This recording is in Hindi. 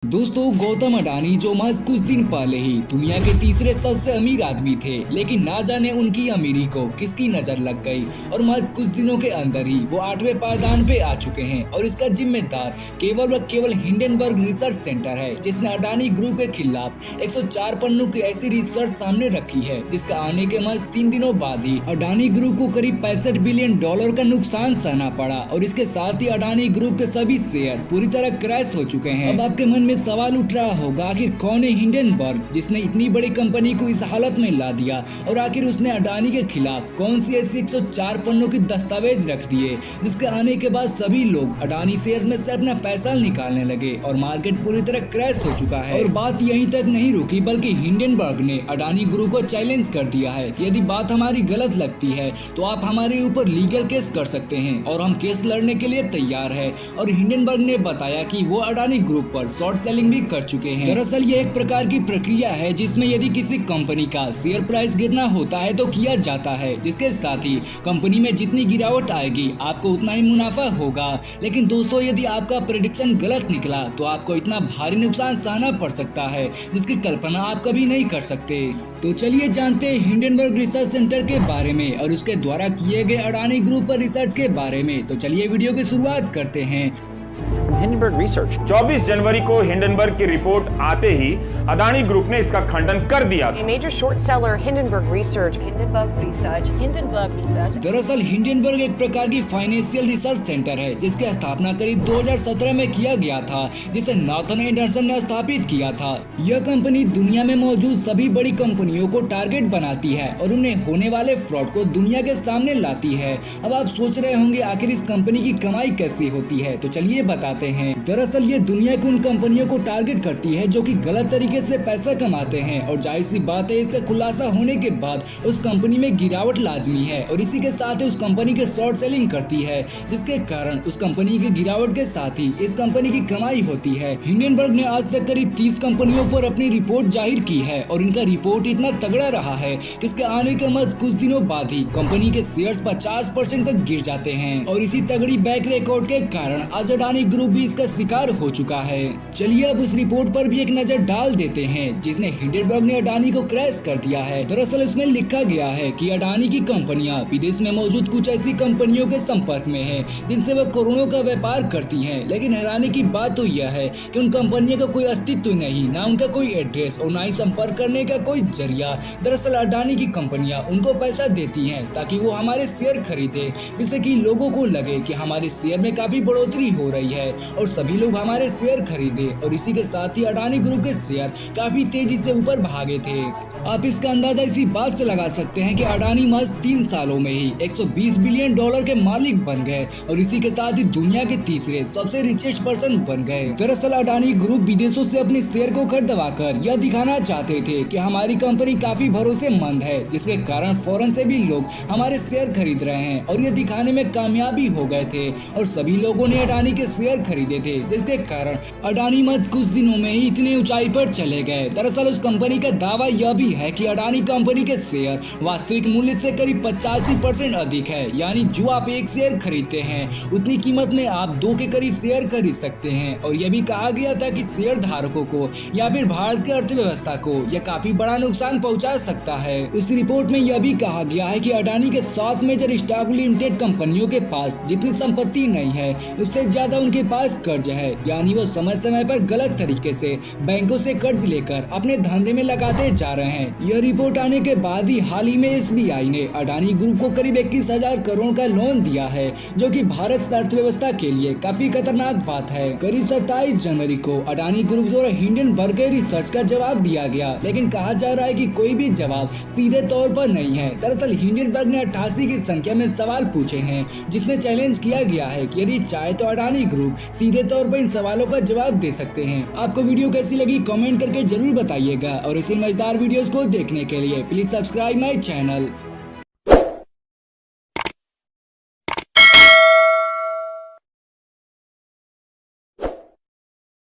दोस्तों, गौतम अडानी जो महज कुछ दिन पहले ही दुनिया के तीसरे सबसे अमीर आदमी थे, लेकिन ना जाने उनकी अमीरी को किसकी नजर लग गई और महज कुछ दिनों के अंदर ही वो 8वें पायदान पे आ चुके हैं। और इसका जिम्मेदार केवल व केवल हिंडनबर्ग रिसर्च सेंटर है, जिसने अडानी ग्रुप के खिलाफ 104 पन्नों की ऐसी रिसर्च सामने रखी है, जिसका आने के महज 3 दिनों बाद ही अडानी ग्रुप को करीब $65 बिलियन का नुकसान सहना पड़ा। और इसके साथ ही अडानी ग्रुप के सभी शेयर पूरी तरह क्रैश हो चुके हैं। अब आपके मन में सवाल उठ रहा होगा, आखिर कौन है हिंडनबर्ग जिसने इतनी बड़ी कंपनी को इस हालत में ला दिया, और आखिर उसने अडानी के खिलाफ कौन सी ऐसी 104 पन्नों की दस्तावेज रख दिए, जिसके आने के बाद सभी लोग अडानी शेयर्स में से अपना पैसा निकालने लगे और मार्केट पूरी तरह क्रैश हो चुका है। और बात यहीं तक नहीं रुकी, बल्कि हिंडनबर्ग ने अडानी ग्रुप को चैलेंज कर दिया है कि यदि बात हमारी गलत लगती है तो आप हमारे ऊपर लीगल केस कर सकते हैं, और हम केस लड़ने के लिए तैयार है। और हिंडनबर्ग ने बताया कि वो अडानी ग्रुप पर शॉर्ट सेलिंग भी कर चुके हैं। दरअसल ये एक प्रकार की प्रक्रिया है जिसमें यदि किसी कंपनी का शेयर प्राइस गिरना होता है तो किया जाता है, जिसके साथ ही कंपनी में जितनी गिरावट आएगी आपको उतना ही मुनाफा होगा। लेकिन दोस्तों, यदि आपका प्रेडिक्शन गलत निकला तो आपको इतना भारी नुकसान सहना पड़ सकता है जिसकी कल्पना आप कभी नहीं कर सकते। तो चलिए जानते हैं हिंडनबर्ग रिसर्च सेंटर के बारे में और उसके द्वारा किए गए अडानी ग्रुप पर रिसर्च के बारे में। तो चलिए वीडियो की शुरुआत करते हैं। हिंडनबर्ग रिसर्च 24 जनवरी को हिंडनबर्ग की रिपोर्ट आते ही अडानी ग्रुप ने इसका खंडन कर दिया था। Major short seller Hindenburg research. दरअसल हिंडनबर्ग एक प्रकार की फाइनेंशियल रिसर्च सेंटर है जिसकी स्थापना करीब 2017 में किया गया था, जिसे नॉर्थन एंडरसन ने स्थापित किया था। यह कंपनी दुनिया में मौजूद सभी बड़ी कंपनियों को टारगेट बनाती है और उन्हें होने वाले फ्रॉड को दुनिया के सामने लाती है। अब आप सोच रहे होंगे आखिर इस कंपनी की कमाई कैसी होती है, तो चलिए बताते हैं। दरअसल ये दुनिया की उन कंपनियों को टारगेट करती है जो कि गलत तरीके से पैसा कमाते हैं, और जाहिर सी बात है इसका खुलासा होने के बाद उस कंपनी में गिरावट लाजमी है, और इसी के साथ ही उस कंपनी के शॉर्ट सेलिंग करती है, जिसके कारण उस कंपनी की गिरावट के साथ ही इस कंपनी की कमाई होती है। हिंडनबर्ग ने आज तक करीब 30 कंपनियों पर अपनी रिपोर्ट जाहिर की है, और इनका रिपोर्ट इतना तगड़ा रहा है कि इसके आने के बाद कुछ दिनों बाद ही कंपनी के शेयर्स 50% तक गिर जाते हैं, और इसी तगड़ी बैक रिकॉर्ड के कारण आज अडानी ग्रुप भी इसका शिकार हो चुका है। चलिए अब उस रिपोर्ट पर भी एक नजर डाल देते हैं जिसने हिंडनबर्ग ने अडानी को क्रैश कर दिया है। दरअसल इसमें लिखा गया है कि अडानी की कंपनियां विदेश में मौजूद कुछ ऐसी कंपनियों के संपर्क में हैं जिनसे वह करोड़ों का व्यापार करती हैं, लेकिन हैरानी की बात तो यह है कि उन कंपनियों का कोई अस्तित्व नहीं, ना उनका कोई एड्रेस और ना ही संपर्क करने का कोई जरिया। दरअसल अडानी की कंपनियां उनको पैसा देती हैं ताकि वो हमारे शेयर खरीदे, जिससे कि लोगों को लगे कि हमारे शेयर में काफी बढ़ोतरी हो रही है और सभी लोग हमारे शेयर खरीदे, और इसी के साथ ही अडानी ग्रुप के शेयर काफी तेजी से ऊपर भागे थे। आप इसका अंदाजा इसी बात से लगा सकते हैं कि अडानी महज 3 सालों में ही $120 बिलियन के मालिक बन गए, और इसी के साथ ही दुनिया के तीसरे सबसे रिचेस्ट पर्सन बन गए। दरअसल अडानी ग्रुप विदेशों से अपने शेयर को खरीदवा कर यह दिखाना चाहते थे कि हमारी कंपनी काफी भरोसेमंद है, जिसके कारण फॉरेन से भी लोग हमारे शेयर खरीद रहे हैं, और यह दिखाने में कामयाबी हो गए थे, और सभी लोगों ने अडानी के शेयर खरीदे थे, जिसके कारण अडानी महज कुछ दिनों में ही इतने ऊंचाई पर चले गए। दरअसल उस कंपनी का दावा यह भी है कि अडानी कंपनी के शेयर वास्तविक मूल्य से करीब 85% अधिक है, यानी जो आप एक शेयर खरीदते हैं उतनी कीमत में आप 2 के करीब शेयर खरीद सकते हैं। और यह भी कहा गया था कि शेयर धारकों को या फिर भारत की अर्थव्यवस्था को यह काफी बड़ा नुकसान पहुंचा सकता है। उस रिपोर्ट में यह भी कहा गया है कि अडानी के 7 मेजर स्टॉक लिमिटेड कंपनियों के पास जितनी संपत्ति नहीं है उससे ज्यादा उनके पास कर्ज है, यानी वो समय समय पर गलत तरीके से बैंकों से कर्ज लेकर अपने धंधे में लगाते जा रहे हैं। यह रिपोर्ट आने के बाद ही हाल ही में SBI ने अडानी ग्रुप को करीब 21,000 करोड़ का लोन दिया है, जो कि भारत अर्थव्यवस्था के लिए काफी खतरनाक बात है। करीब 27 जनवरी को अडानी ग्रुप द्वारा हिंडनबर्ग के रिसर्च का जवाब दिया गया, लेकिन कहा जा रहा है कि कोई भी जवाब सीधे तौर पर नहीं है। दरअसल हिंडनबर्ग ने 88 की संख्या में सवाल पूछे हैं, जिसमें चैलेंज किया गया है कि यदि चाहे तो अडानी ग्रुप सीधे तौर पर इन सवालों का जवाब दे सकते हैं। आपको वीडियो कैसी लगी कमेंट करके जरूर बताइएगा, और ऐसे मजेदार वीडियोस को देखने के लिए प्लीज सब्सक्राइब माय चैनल।